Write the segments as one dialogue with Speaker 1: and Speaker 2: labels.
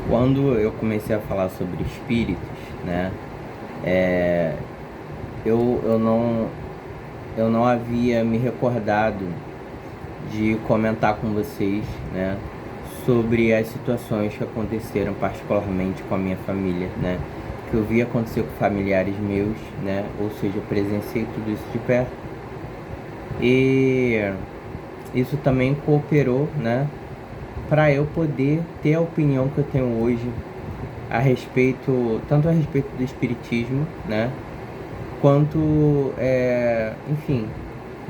Speaker 1: Quando eu comecei a falar sobre espíritos, né, é, eu não havia me recordado de comentar com vocês, né, sobre as situações que aconteceram particularmente com a minha família, né, que eu vi acontecer com familiares meus, né, ou seja, eu presenciei tudo isso de perto e isso também cooperou, né, para eu poder ter a opinião que eu tenho hoje a respeito, tanto a respeito do espiritismo, né, quanto, enfim,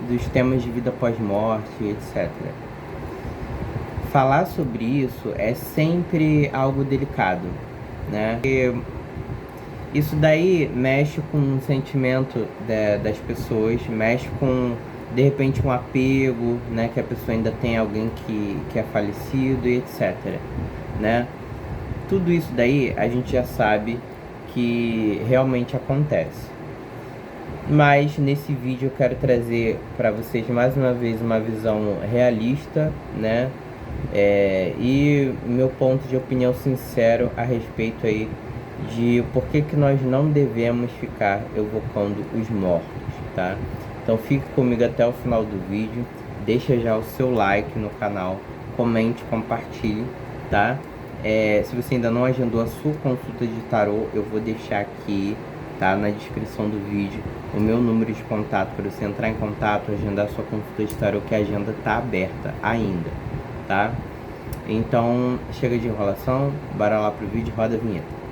Speaker 1: dos temas de vida pós-morte, etc. Falar sobre isso é sempre algo delicado, né? Porque isso daí mexe com o sentimento das pessoas, mexe com, de repente, um apego, né? Que a pessoa ainda tem alguém que é falecido e etc, né? Tudo isso daí a gente já sabe que realmente acontece. Mas nesse vídeo eu quero trazer para vocês mais uma vez uma visão realista, né? E meu ponto de opinião sincero a respeito aí de por que nós não devemos ficar evocando os mortos, tá? Então fique comigo até o final do vídeo, deixa já o seu like no canal, comente, compartilhe, tá? Se você ainda não agendou a sua consulta de tarô, eu vou deixar aqui, tá, na descrição do vídeo o meu número de contato para você entrar em contato, agendar sua consulta de tarô, que a agenda tá aberta ainda, tá? Então chega de enrolação, bora lá pro vídeo, roda a vinheta.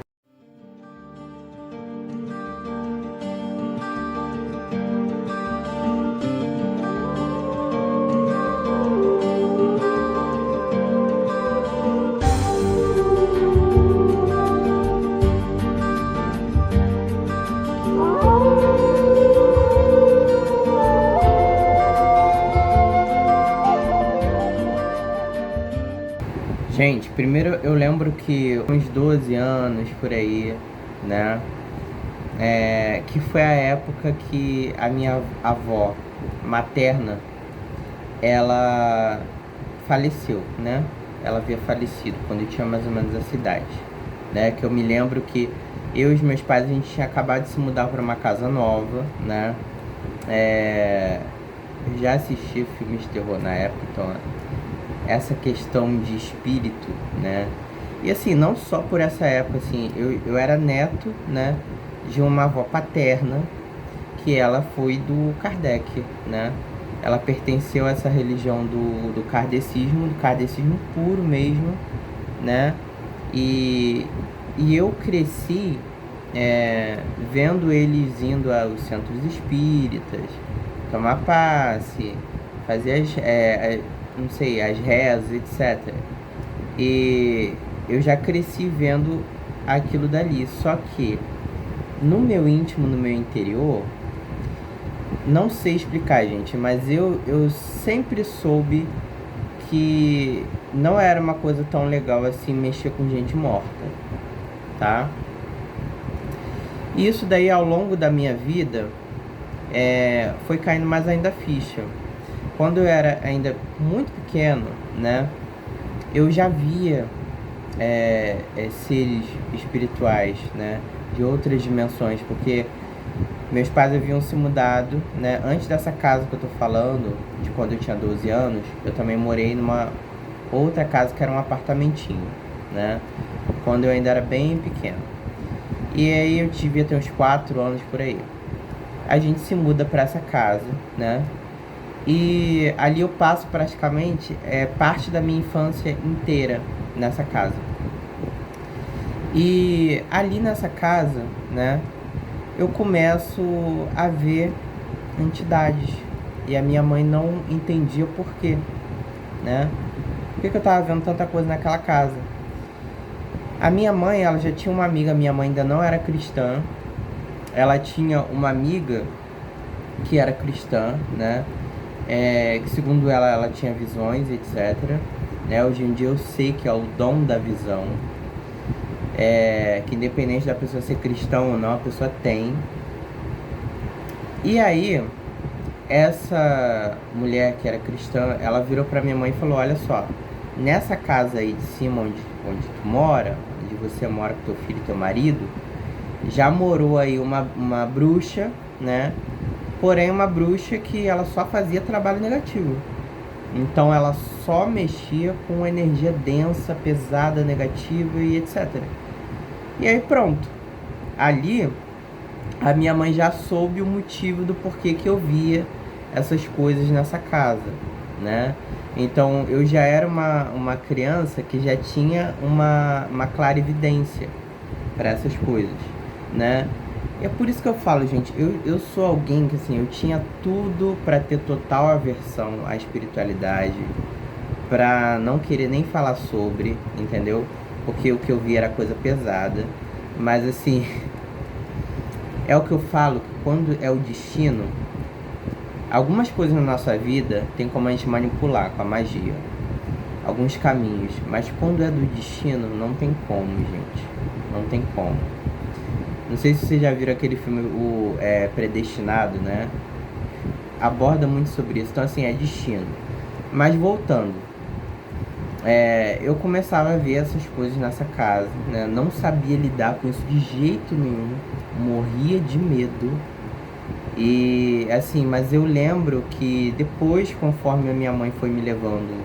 Speaker 1: Gente, primeiro eu lembro que uns 12 anos por aí, né? Que foi a época que a minha avó materna, ela faleceu, né? Ela havia falecido quando eu tinha mais ou menos essa idade, né? Que eu me lembro que eu e os meus pais, a gente tinha acabado de se mudar para uma casa nova, né? Eu já assisti filmes de terror na época, então essa questão de espírito, né? E assim, não só por essa época, assim, eu era neto, né, de uma avó paterna, que ela foi do Kardec, né? Ela pertenceu a essa religião do kardecismo puro mesmo, né? E eu cresci vendo eles indo aos centros espíritas, tomar passe, fazer não sei, as rezas, etc. E eu já cresci vendo aquilo dali. Só que no meu íntimo, no meu interior, não sei explicar, gente, mas eu sempre soube que não era uma coisa tão legal assim mexer com gente morta, tá? E isso daí ao longo da minha vida foi caindo mais ainda a ficha. Quando eu era ainda muito pequeno, né, eu já via seres espirituais, né, de outras dimensões, porque meus pais haviam se mudado, né, antes dessa casa que eu tô falando, de quando eu tinha 12 anos, eu também morei numa outra casa que era um apartamentinho, né, quando eu ainda era bem pequeno. E aí eu devia ter uns 4 anos por aí. A gente se muda para essa casa, né? E ali eu passo praticamente parte da minha infância inteira nessa casa. E ali nessa casa, né, eu começo a ver entidades. E a minha mãe não entendia por quê, né? Por que eu tava vendo tanta coisa naquela casa? A minha mãe, ela já tinha uma amiga, minha mãe ainda não era cristã. Ela tinha uma amiga que era cristã, né? Que segundo ela tinha visões, etc. Né? Hoje em dia eu sei que é o dom da visão. Que independente da pessoa ser cristã ou não, a pessoa tem. E aí, essa mulher que era cristã, ela virou pra minha mãe e falou: olha só, nessa casa aí de cima onde tu mora, onde você mora com teu filho e teu marido, já morou aí uma bruxa, né? Porém, uma bruxa que ela só fazia trabalho negativo. Então, ela só mexia com energia densa, pesada, negativa e etc. E aí, pronto. Ali, a minha mãe já soube o motivo do porquê que eu via essas coisas nessa casa, né? Então, eu já era uma criança que já tinha uma clarividência para essas coisas, né? E é por isso que eu falo, gente, eu sou alguém que, assim, eu tinha tudo para ter total aversão à espiritualidade, para não querer nem falar sobre, entendeu? Porque o que eu vi era coisa pesada. Mas, assim, é o que eu falo, que quando é o destino, algumas coisas na nossa vida tem como a gente manipular com a magia. Alguns caminhos. Mas quando é do destino, não tem como, gente. Não tem como. Não sei se vocês já viram aquele filme, Predestinado, né? Aborda muito sobre isso. Então, assim, é destino. Mas voltando. Eu começava a ver essas coisas nessa casa, né? Não sabia lidar com isso de jeito nenhum. Morria de medo. E, assim, mas eu lembro que depois, conforme a minha mãe foi me levando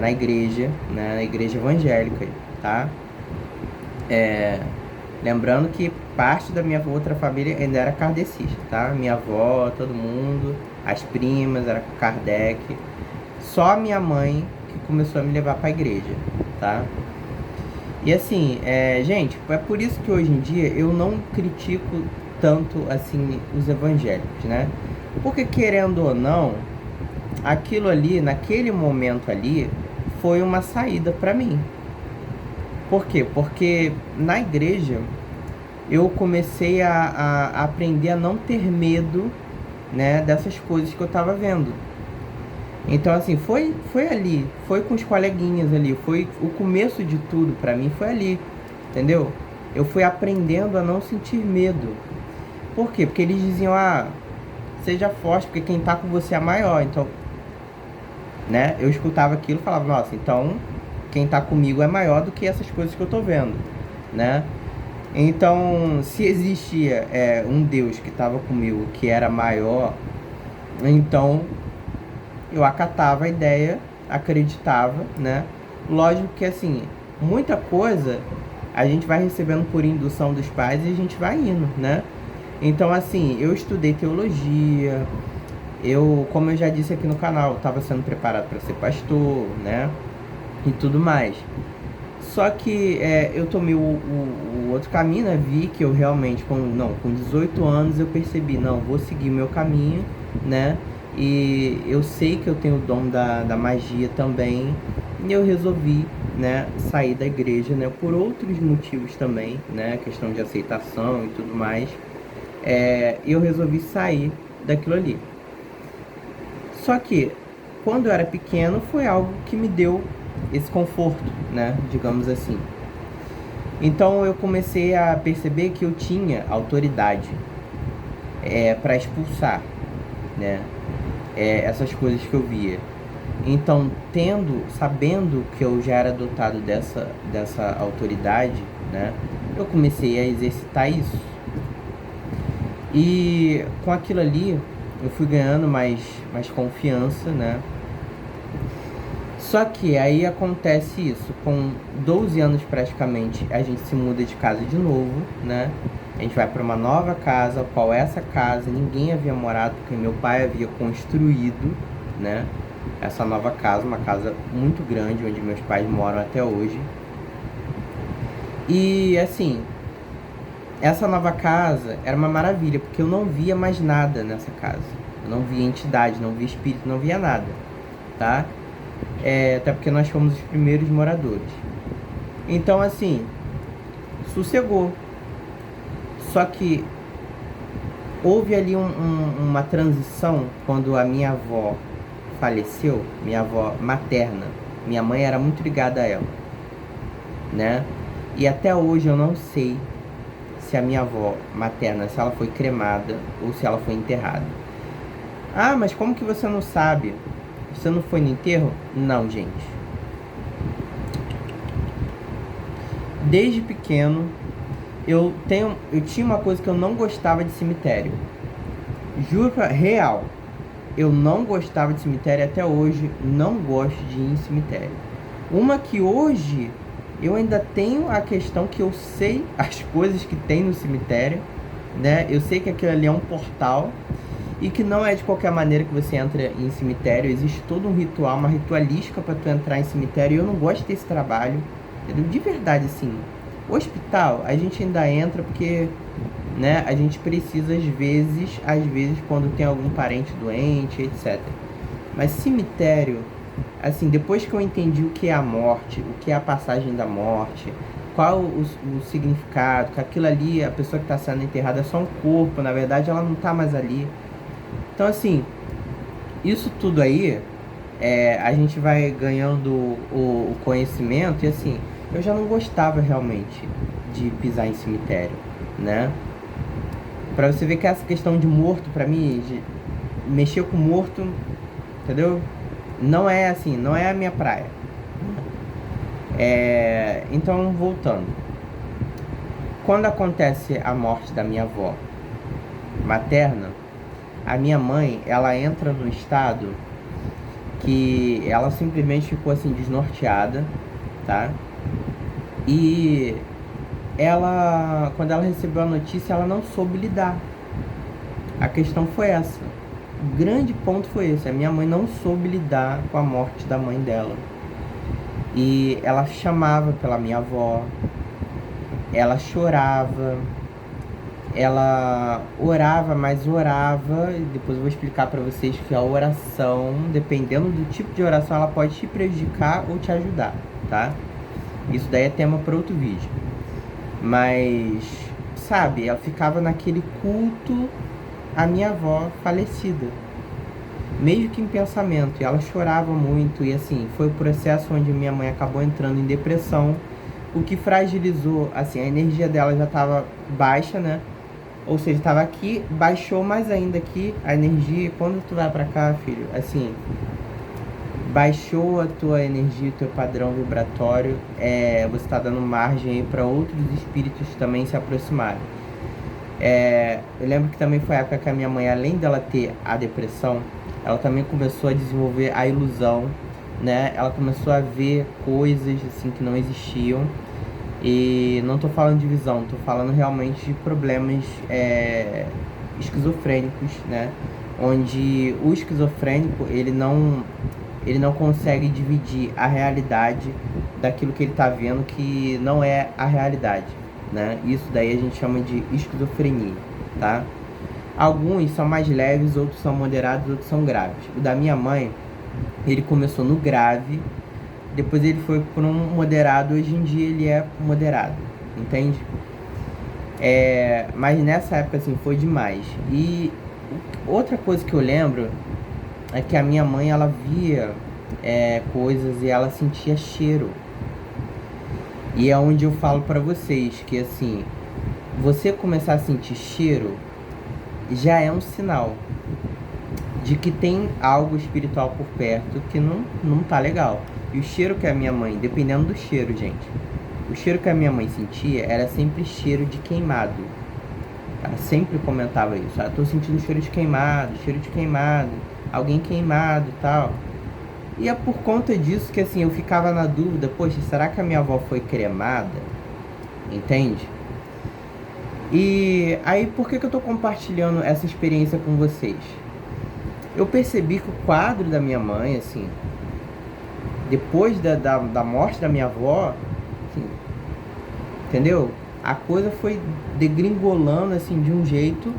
Speaker 1: na igreja, né? Na igreja evangélica, tá? Lembrando que parte da minha outra família ainda era kardecista, tá? Minha avó, todo mundo, as primas, era Kardec. Só a minha mãe que começou a me levar para a igreja, tá? E assim, gente, é por isso que hoje em dia eu não critico tanto assim os evangélicos, né? Porque querendo ou não, aquilo ali, naquele momento ali, foi uma saída para mim. Por quê? Porque na igreja eu comecei a aprender a não ter medo, né, dessas coisas que eu tava vendo. Então, assim, foi ali, foi com os coleguinhas ali, foi o começo de tudo pra mim, foi ali, entendeu? Eu fui aprendendo a não sentir medo. Por quê? Porque eles diziam, seja forte, porque quem tá com você é maior. Então, né, eu escutava aquilo e falava, nossa, então quem tá comigo é maior do que essas coisas que eu tô vendo, né? Então, se existia um Deus que estava comigo, que era maior, então eu acatava a ideia, acreditava, né? Lógico que, assim, muita coisa a gente vai recebendo por indução dos pais e a gente vai indo, né? Então, assim, eu estudei teologia, como eu já disse aqui no canal, estava sendo preparado para ser pastor, né? E tudo mais. Só que eu tomei o outro caminho, né? Vi que eu realmente, com 18 anos, eu percebi, não, vou seguir meu caminho, né? E eu sei que eu tenho o dom da magia também. E eu resolvi, né, sair da igreja, né? Por outros motivos também, né? Questão de aceitação e tudo mais. Eu resolvi sair daquilo ali. Só que, quando eu era pequeno, foi algo que me deu esse conforto, né, digamos assim. Então eu comecei a perceber que eu tinha autoridade para expulsar, né, essas coisas que eu via. Então, sabendo que eu já era dotado dessa autoridade, né, eu comecei a exercitar isso. E com aquilo ali, eu fui ganhando mais confiança, né. Só que aí acontece isso, com 12 anos praticamente, a gente se muda de casa de novo, né? A gente vai para uma nova casa, qual essa casa ninguém havia morado, porque meu pai havia construído, né? Essa nova casa, uma casa muito grande, onde meus pais moram até hoje. E assim, essa nova casa era uma maravilha, porque eu não via mais nada nessa casa. Eu não via entidade, não via espírito, não via nada, tá? Até porque nós fomos os primeiros moradores. Então, assim, sossegou. Só que houve ali uma transição quando a minha avó faleceu, minha avó materna. Minha mãe era muito ligada a ela, né? E até hoje eu não sei se a minha avó materna, se ela foi cremada ou se ela foi enterrada. Mas como que você não sabe? Você não foi no enterro? Não, gente. Desde pequeno, eu tinha uma coisa que eu não gostava de cemitério. Juro, real. Eu não gostava de cemitério até hoje, não gosto de ir em cemitério. Uma que hoje eu ainda tenho a questão que eu sei as coisas que tem no cemitério, né? Eu sei que aquilo ali é um portal e que não é de qualquer maneira que você entra em cemitério. Existe todo um ritual, uma ritualística para tu entrar em cemitério. E eu não gosto desse trabalho, entendeu? De verdade, assim. Hospital, a gente ainda entra porque, né, a gente precisa às vezes quando tem algum parente doente, etc. Mas cemitério, assim, depois que eu entendi o que é a morte, o que é a passagem da morte, qual o significado, que aquilo ali, a pessoa que está sendo enterrada é só um corpo, na verdade ela não está mais ali. Então, assim, isso tudo aí, a gente vai ganhando o conhecimento e, assim, eu já não gostava realmente de pisar em cemitério, né? Pra você ver que essa questão de morto, pra mim, de mexer com morto, entendeu? Não é assim, não é a minha praia. Então, voltando. Quando acontece a morte da minha avó materna, a minha mãe, ela entra no estado que ela simplesmente ficou assim desnorteada, tá? E ela, quando ela recebeu a notícia, ela não soube lidar. A questão foi essa. O grande ponto foi esse. A minha mãe não soube lidar com a morte da mãe dela. E ela chamava pela minha avó, ela chorava, ela orava, mas orava, e depois eu vou explicar para vocês que a oração, dependendo do tipo de oração, ela pode te prejudicar ou te ajudar, tá? Isso daí é tema para outro vídeo. Mas, sabe, ela ficava naquele culto à minha avó falecida, meio que em pensamento, e ela chorava muito, e assim, foi o processo onde minha mãe acabou entrando em depressão, o que fragilizou, assim, a energia dela já estava baixa, né? Ou seja, estava aqui, baixou mais ainda aqui a energia. E quando tu vai pra cá, filho, assim, baixou a tua energia, o teu padrão vibratório, você tá dando margem aí para outros espíritos também se aproximarem. Eu lembro que também foi a época que a minha mãe, além dela ter a depressão, ela também começou a desenvolver a ilusão, né? Ela começou a ver coisas assim que não existiam. E não tô falando de visão, tô falando realmente de problemas esquizofrênicos, né? Onde o esquizofrênico, ele não consegue dividir a realidade daquilo que ele tá vendo que não é a realidade, né? Isso daí a gente chama de esquizofrenia, tá? Alguns são mais leves, outros são moderados, outros são graves. O da minha mãe, ele começou no grave, depois ele foi por um moderado, hoje em dia ele é moderado, entende? Mas nessa época, assim, foi demais. E outra coisa que eu lembro é que a minha mãe, ela via coisas e ela sentia cheiro. E é onde eu falo pra vocês que, assim, você começar a sentir cheiro já é um sinal de que tem algo espiritual por perto que não tá legal. E o cheiro que a minha mãe, dependendo do cheiro, gente, o cheiro que a minha mãe sentia era sempre cheiro de queimado. Ela sempre comentava isso. Ah, tô sentindo cheiro de queimado, alguém queimado e tal. E é por conta disso que, assim, eu ficava na dúvida, poxa, será que a minha avó foi cremada? Entende? E aí, por que eu tô compartilhando essa experiência com vocês? Eu percebi que o quadro da minha mãe, assim, depois da morte da minha avó, assim, entendeu? A coisa foi degringolando, assim, de um jeito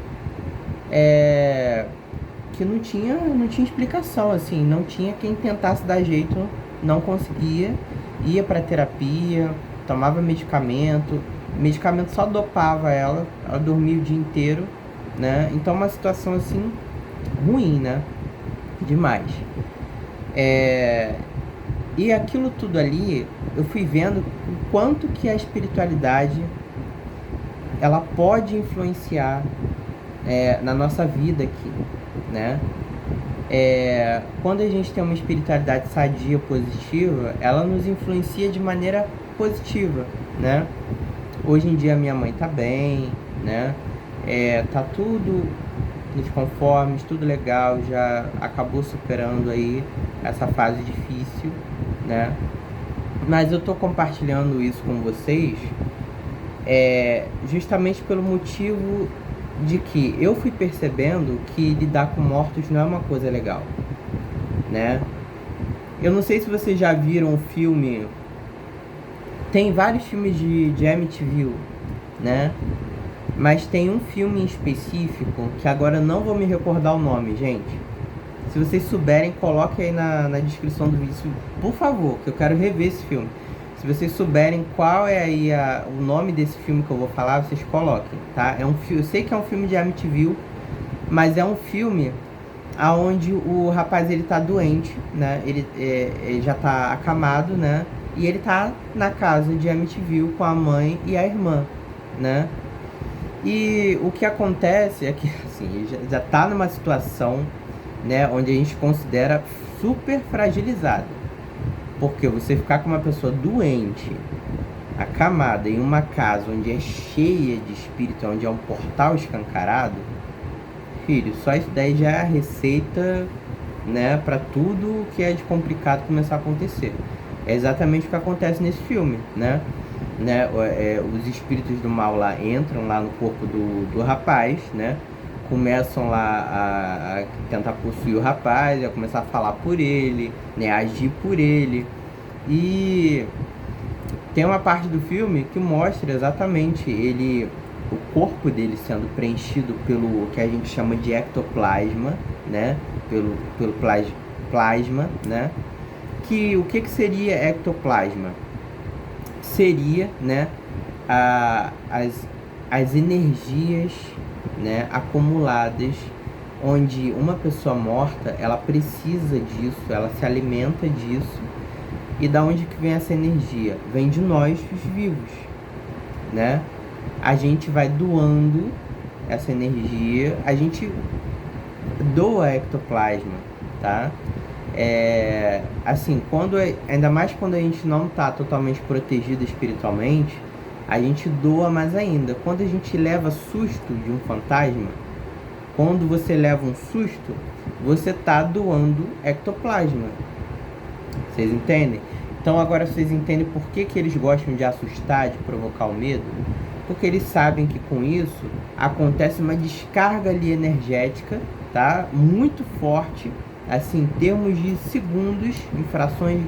Speaker 1: que não tinha explicação, assim, não tinha quem tentasse dar jeito, não conseguia, ia pra terapia, tomava medicamento só dopava ela dormia o dia inteiro, né? Então uma situação assim ruim, né? Demais. E aquilo tudo ali, eu fui vendo o quanto que a espiritualidade ela pode influenciar na nossa vida aqui, né? Quando a gente tem uma espiritualidade sadia, positiva, ela nos influencia de maneira positiva, né? Hoje em dia minha mãe tá bem, né? Tá tudo nos conformes, tudo legal, já acabou superando aí essa fase difícil, né? Mas eu tô compartilhando isso com vocês justamente pelo motivo de que eu fui percebendo que lidar com mortos não é uma coisa legal, né? Eu não sei se vocês já viram o filme. Tem vários filmes de Amityville, né? Mas tem um filme em específico que agora eu não vou me recordar o nome, gente. Se vocês souberem, coloquem aí na descrição do vídeo, por favor, que eu quero rever esse filme. Se vocês souberem qual é aí o nome desse filme que eu vou falar, vocês coloquem, tá? Eu sei que é um filme de Amityville, mas é um filme aonde o rapaz ele tá doente, né? Ele já tá acamado, né? E ele tá na casa de Amityville com a mãe e a irmã, né? E o que acontece é que assim, ele já tá numa situação, né, onde a gente considera super fragilizado. Porque você ficar com uma pessoa doente, acamada em uma casa onde é cheia de espírito, onde é um portal escancarado, filho, só isso daí já é a receita, né, para tudo que é de complicado começar a acontecer. É exatamente o que acontece nesse filme, né? Os espíritos do mal lá entram lá no corpo do rapaz, né? Começam lá a tentar possuir o rapaz, a começar a falar por ele, né? A agir por ele. E tem uma parte do filme que mostra exatamente o corpo dele sendo preenchido pelo que a gente chama de ectoplasma, né? Pelo plasma, né? O que seria ectoplasma? Seria, né, as energias, né, acumuladas, onde uma pessoa morta, ela precisa disso, ela se alimenta disso. E da onde que vem essa energia? Vem de nós, os vivos, né? A gente vai doando essa energia, a gente doa ectoplasma, tá? Assim, ainda mais quando a gente não está totalmente protegido espiritualmente, a gente doa mais ainda. Quando a gente leva susto de um fantasma, quando você leva um susto, você está doando ectoplasma. Vocês entendem? Então agora vocês entendem por que eles gostam de assustar, de provocar o medo? Porque eles sabem que com isso acontece uma descarga ali energética, tá? Muito forte, assim, em termos de segundos, em frações,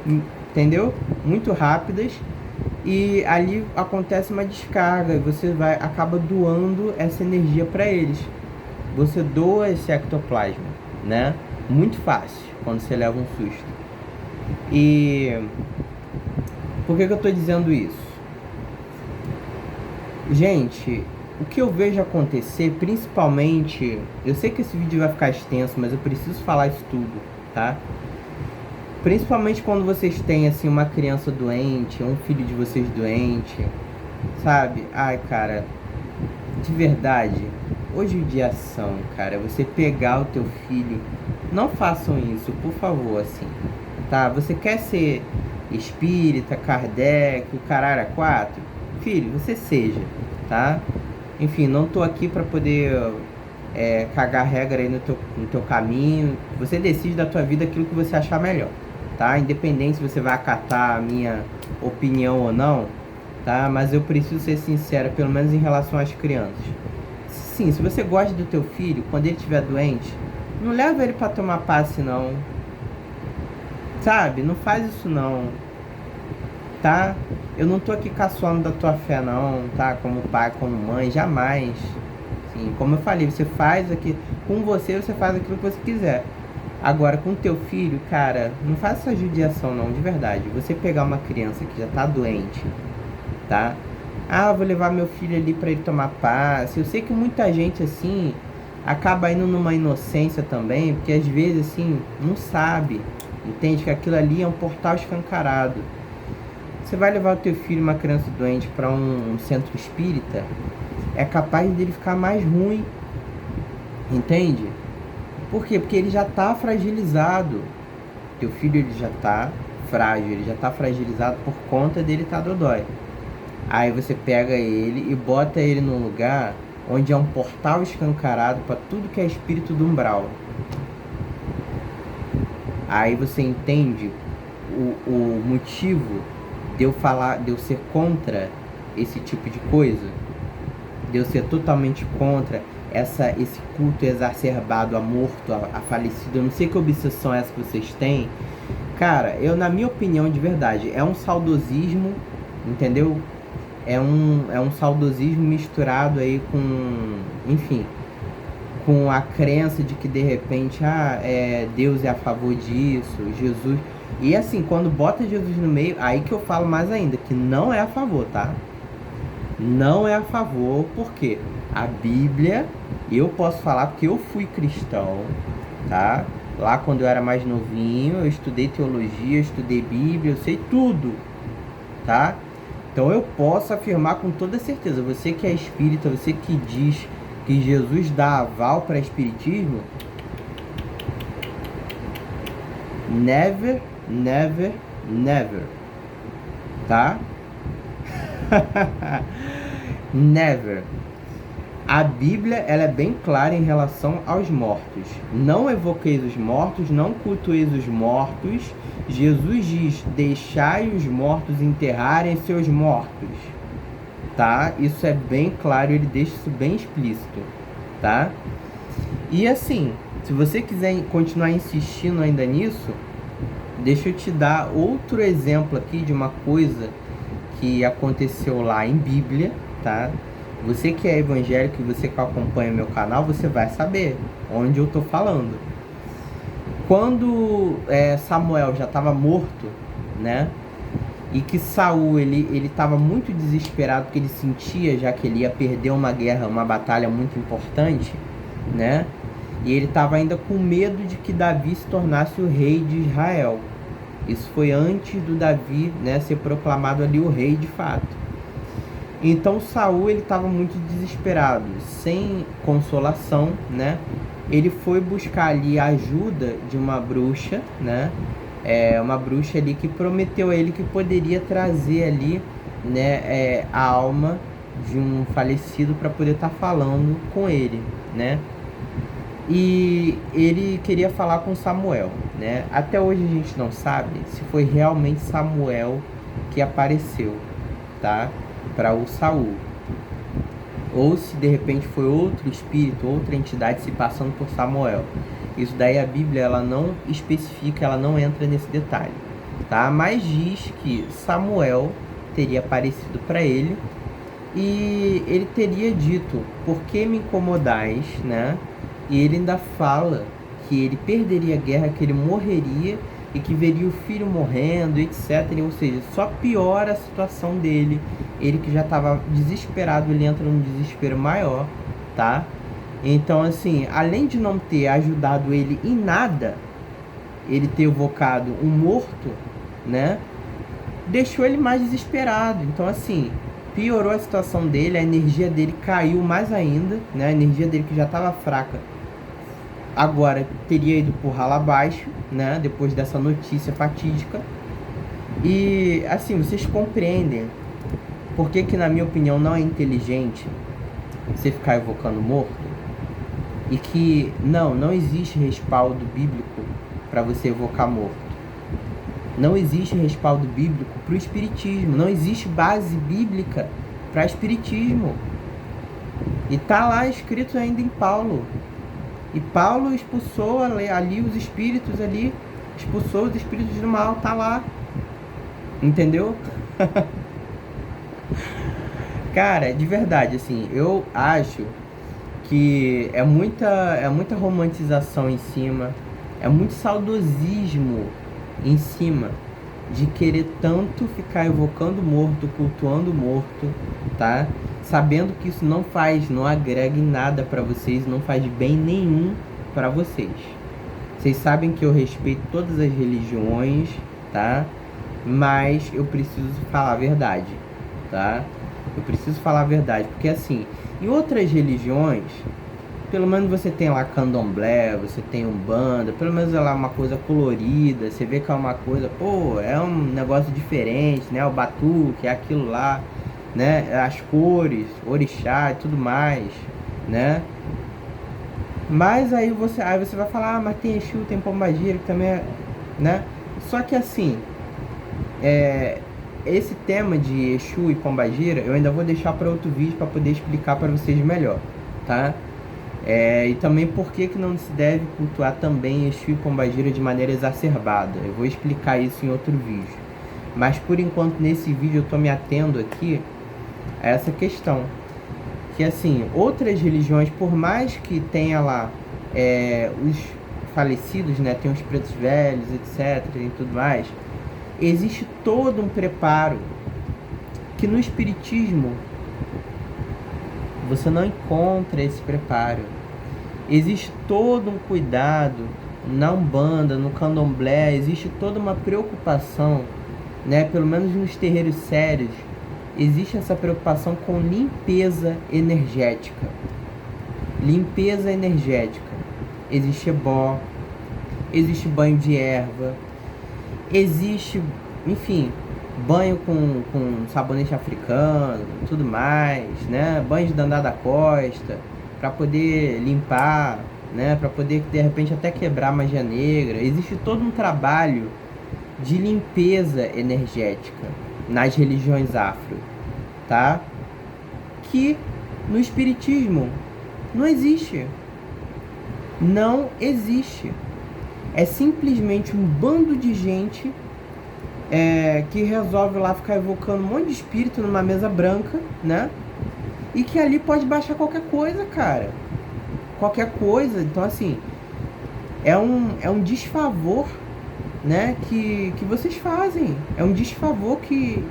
Speaker 1: entendeu? Muito rápidas. E ali acontece uma descarga e você acaba doando essa energia para eles. Você doa esse ectoplasma, né? Muito fácil quando você leva um susto. E por que eu estou dizendo isso? Gente, o que eu vejo acontecer, principalmente, eu sei que esse vídeo vai ficar extenso, mas eu preciso falar isso tudo, tá? Principalmente quando vocês têm, assim, uma criança doente, um filho de vocês doente, sabe? Ai, cara, de verdade, hoje em dia ação, cara, você pegar o teu filho, não façam isso, por favor, assim, tá? Você quer ser espírita, Kardec, o caralho a quatro? Filho, você seja, tá? Enfim, não tô aqui pra poder cagar regra aí no teu caminho. Você decide da tua vida aquilo que você achar melhor, tá? Independente se você vai acatar a minha opinião ou não, tá? Mas eu preciso ser sincero, pelo menos em relação às crianças. Sim, se você gosta do teu filho, quando ele estiver doente, não leva ele pra tomar passe, não. Sabe? Não faz isso, não. Tá? Eu não tô aqui caçoando da tua fé, não, tá? Como pai, como mãe, jamais. Sim, como eu falei, você faz aqui, com você faz aquilo que você quiser. Agora, com teu filho, cara, não faça essa judiação, não, de verdade. Você pegar uma criança que já tá doente, tá? Ah, vou levar meu filho ali pra ele tomar passe. Eu sei que muita gente, assim, acaba indo numa inocência também, porque às vezes, assim, não sabe, entende? Que aquilo ali é um portal escancarado. Você vai levar o teu filho, uma criança doente, para um centro espírita, é capaz dele ficar mais ruim, entende? Por quê? Porque ele já está fragilizado. Teu filho, ele já está frágil, ele já está fragilizado por conta dele estar dodói. Aí você pega ele e bota ele num lugar onde é um portal escancarado para tudo que é espírito do umbral. Aí você entende o motivo de eu falar, de eu ser contra esse tipo de coisa, de eu ser totalmente contra esse culto exacerbado a morto, a falecido. Eu não sei que obsessão é essa que vocês têm. Cara, na minha opinião, de verdade, é um saudosismo, entendeu? É um saudosismo misturado aí com, enfim, com a crença de que de repente, Deus é a favor disso, Jesus. E assim, quando bota Jesus no meio, aí que eu falo mais ainda, que não é a favor, tá? Não é a favor, porque a Bíblia, eu posso falar porque eu fui cristão, tá? Lá quando eu era mais novinho, eu estudei teologia, estudei Bíblia, eu sei tudo, tá? Então eu posso afirmar com toda certeza, você que é espírita, você que diz que Jesus dá aval para espiritismo, never, never, never, tá? Never. A Bíblia, ela é bem clara em relação aos mortos. Não evoqueis os mortos, não cultueis os mortos. Jesus diz, deixai os mortos enterrarem seus mortos. Tá? Isso é bem claro, ele deixa isso bem explícito, tá? E assim, se você quiser continuar insistindo ainda nisso, deixa eu te dar outro exemplo aqui de uma coisa que aconteceu lá em Bíblia, tá? Você que é evangélico e você que acompanha meu canal, você vai saber onde eu tô falando. Quando Samuel já estava morto, né? E que Saul, ele estava muito desesperado porque ele sentia já que ele ia perder uma guerra, uma batalha muito importante, né? E ele estava ainda com medo de que Davi se tornasse o rei de Israel. Isso foi antes do Davi, né, ser proclamado ali o rei de fato. Então Saul, ele estava muito desesperado, sem consolação, né? Ele foi buscar ali a ajuda de uma bruxa, né? Uma bruxa ali que prometeu a ele que poderia trazer ali, né, a alma de um falecido para poder estar falando com ele, né? E ele queria falar com Samuel, né? Até hoje a gente não sabe se foi realmente Samuel que apareceu, tá? Para o Saul, ou se de repente foi outro espírito, outra entidade se passando por Samuel. Isso daí a Bíblia, ela não especifica, ela não entra nesse detalhe, tá? Mas diz que Samuel teria aparecido para ele e ele teria dito: por que me incomodais, né? E ele ainda fala que ele perderia a guerra, que ele morreria e que veria o filho morrendo, etc. Ou seja, só piora a situação dele. Ele que já estava desesperado, ele entra num desespero maior, tá? Então, assim, além de não ter ajudado ele em nada, ele ter evocado um morto, né? Deixou ele mais desesperado. Então, assim, piorou a situação dele, a energia dele caiu mais ainda, né? A energia dele que já estava fraca, agora teria ido por ralo abaixo, né? Depois dessa notícia fatídica. E assim, vocês compreendem por que na minha opinião não é inteligente você ficar evocando morto? E que não existe respaldo bíblico para você evocar morto. Não existe respaldo bíblico para o espiritismo. Não existe base bíblica para espiritismo. E tá lá escrito ainda em Paulo. E Paulo expulsou ali os espíritos ali, expulsou os espíritos do mal, tá lá. Entendeu? Cara, de verdade, assim, eu acho que é muita romantização em cima, é muito saudosismo em cima de querer tanto ficar evocando morto, cultuando morto, tá? Sabendo que isso não agrega em nada pra vocês, não faz bem nenhum pra vocês. Vocês sabem que eu respeito todas as religiões, tá? Mas eu preciso falar a verdade, tá? Eu preciso falar a verdade, porque assim, em outras religiões, pelo menos você tem lá candomblé, você tem umbanda, pelo menos é lá uma coisa colorida, você vê que é uma coisa, pô, é um negócio diferente, né? O batuque, é aquilo lá. né? As cores, orixá e tudo mais, né? Mas aí você vai falar, ah, mas tem Exu, tem Pombagira, que também é, né? Só que assim, esse tema de Exu e Pombagira, eu ainda vou deixar para outro vídeo para poder explicar para vocês melhor, tá? E também por que não se deve cultuar também Exu e Pombagira de maneira exacerbada. Eu vou explicar isso em outro vídeo. Mas por enquanto nesse vídeo eu estou me atendo aqui a essa questão. Que assim, outras religiões, por mais que tenha lá os falecidos, né, tem os pretos velhos, etc, e tudo mais, existe todo um preparo que no espiritismo você não encontra esse preparo. Existe todo um cuidado na Umbanda, no Candomblé, existe toda uma preocupação, né, pelo menos nos terreiros sérios, existe essa preocupação com limpeza energética. Limpeza energética. Existe ebó, existe banho de erva, existe, enfim, banho com sabonete africano, tudo mais, né? Banho de dandá da costa, para poder limpar, né? Para poder, de repente, até quebrar magia negra. Existe todo um trabalho de limpeza energética nas religiões afro, tá? Que no espiritismo não existe. Não existe. É simplesmente um bando de gente que resolve lá ficar evocando um monte de espírito numa mesa branca, né? E que ali pode baixar qualquer coisa, cara. Qualquer coisa. Então, assim, é um desfavor, né, que vocês fazem. É um desfavor que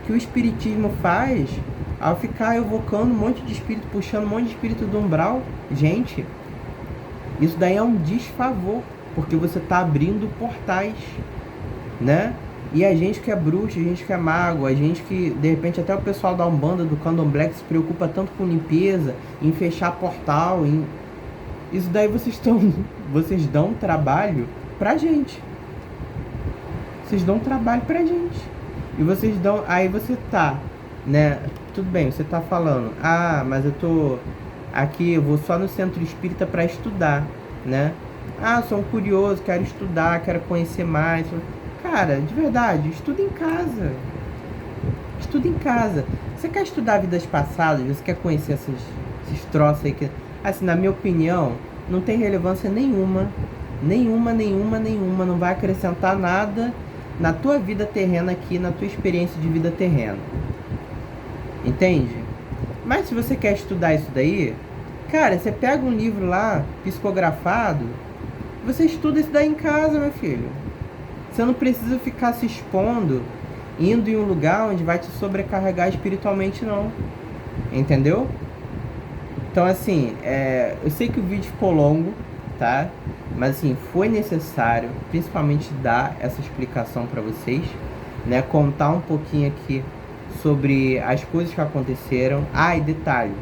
Speaker 1: o espiritismo faz ao ficar evocando um monte de espírito, puxando um monte de espírito do umbral. Gente, isso daí é um desfavor, porque você está abrindo portais, né? E a gente que é bruxo, a gente que é mago, a gente que, de repente, até o pessoal da Umbanda, do Candomblé, que se preocupa tanto com limpeza, em fechar portal, isso daí vocês dão trabalho pra gente. Vocês dão trabalho pra gente. E vocês dão, aí você tá, né? Tudo bem, você tá falando, ah, mas eu tô aqui, eu vou só no centro espírita pra estudar, né? Ah, sou um curioso, quero estudar, quero conhecer mais. Cara, de verdade, estuda em casa. Estuda em casa. Você quer estudar vidas passadas? Você quer conhecer esses troços aí que, assim, na minha opinião, não tem relevância nenhuma. Nenhuma. Não vai acrescentar nada na tua vida terrena aqui, na tua experiência de vida terrena. Entende? Mas se você quer estudar isso daí, cara, você pega um livro lá, psicografado, você estuda isso daí em casa, meu filho. Você não precisa ficar se expondo, indo em um lugar onde vai te sobrecarregar espiritualmente, não. Entendeu? Então, assim, eu sei que o vídeo ficou longo, tá? Mas, assim, foi necessário, principalmente, dar essa explicação para vocês, né? Contar um pouquinho aqui sobre as coisas que aconteceram. Ah, e detalhe,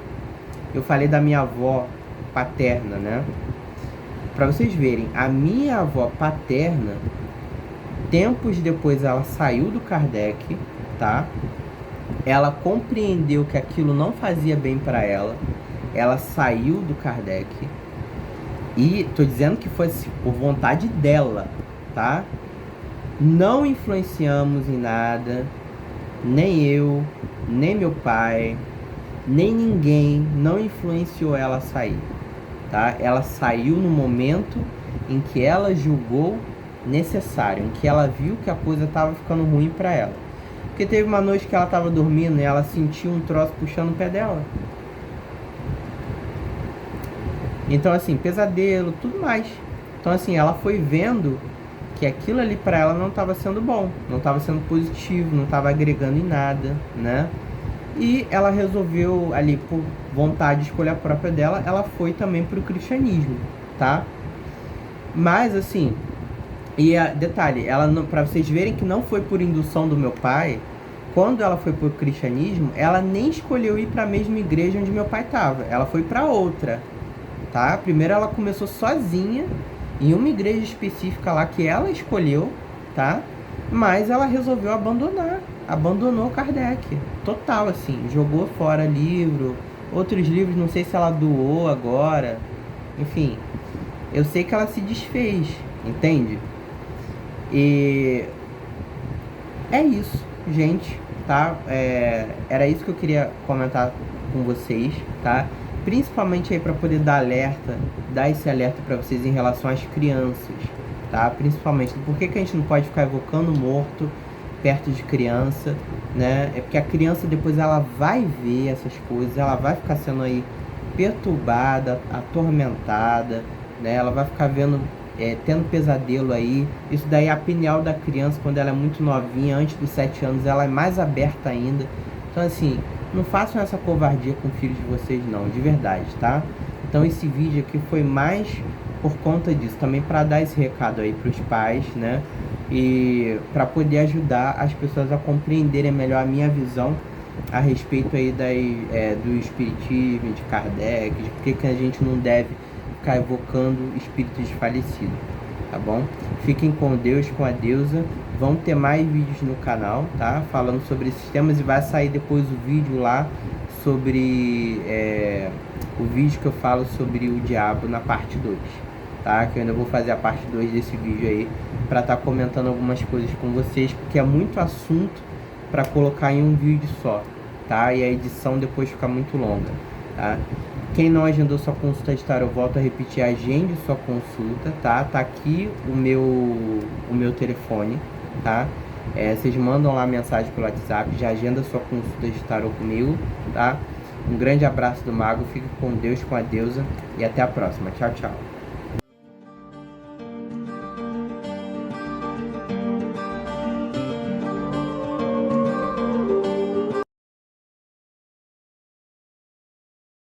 Speaker 1: eu falei da minha avó paterna, né? Para vocês verem, a minha avó paterna, tempos depois ela saiu do Kardec, tá? Ela compreendeu que aquilo não fazia bem para ela. Ela saiu do Kardec. E tô dizendo que foi por vontade dela, tá? Não influenciamos em nada. Nem eu, nem meu pai, nem ninguém não influenciou ela a sair, tá? Ela saiu no momento em que ela julgou necessário, em que ela viu que a coisa estava ficando ruim para ela. Porque teve uma noite que ela estava dormindo e ela sentiu um troço puxando o pé dela. Então, assim, pesadelo, tudo mais. Então, assim, ela foi vendo que aquilo ali para ela não estava sendo bom, não estava sendo positivo, não estava agregando em nada, né? E ela resolveu ali, por vontade de escolha própria dela, ela foi também para o cristianismo, tá? Mas, assim, detalhe, ela para vocês verem que não foi por indução do meu pai, quando ela foi para o cristianismo, ela nem escolheu ir para a mesma igreja onde meu pai estava, ela foi para outra, tá? Primeiro ela começou sozinha, em uma igreja específica lá que ela escolheu, tá? Mas ela resolveu abandonar abandonou Kardec, total, assim, jogou fora livro, outros livros, não sei se ela doou agora, enfim, eu sei que ela se desfez, entende? E é isso, gente, tá? Era isso que eu queria comentar com vocês, tá? Principalmente aí para poder dar esse alerta para vocês em relação às crianças, tá? Principalmente, por que a gente não pode ficar evocando morto perto de criança, né? É porque a criança depois ela vai ver essas coisas, ela vai ficar sendo aí perturbada, atormentada, né? Ela vai ficar tendo pesadelo aí. Isso daí é a pineal da criança quando ela é muito novinha, antes dos 7 anos, ela é mais aberta ainda. Então assim, não façam essa covardia com filhos de vocês não, de verdade, tá? Então esse vídeo aqui foi mais por conta disso, também para dar esse recado aí para os pais, né? E para poder ajudar as pessoas a compreenderem melhor a minha visão a respeito aí do espiritismo, de Kardec, de por que a gente não deve ficar evocando espíritos falecidos, tá bom? Fiquem com Deus, com a deusa. Vão ter mais vídeos no canal, tá? Falando sobre esses temas, e vai sair depois o vídeo lá sobre o vídeo que eu falo sobre o diabo na parte 2, tá? Que eu ainda vou fazer a parte 2 desse vídeo aí para estar comentando algumas coisas com vocês, porque é muito assunto para colocar em um vídeo só, tá? E a edição depois fica muito longa, tá? Quem não agendou sua consulta de tarot, eu volto a repetir, agende sua consulta, tá? Tá aqui o meu telefone, tá? Vocês mandam lá a mensagem pelo WhatsApp, já agenda sua consulta de tarot comigo, tá? Um grande abraço do Mago, fique com Deus, com a deusa, e até a próxima. Tchau, tchau.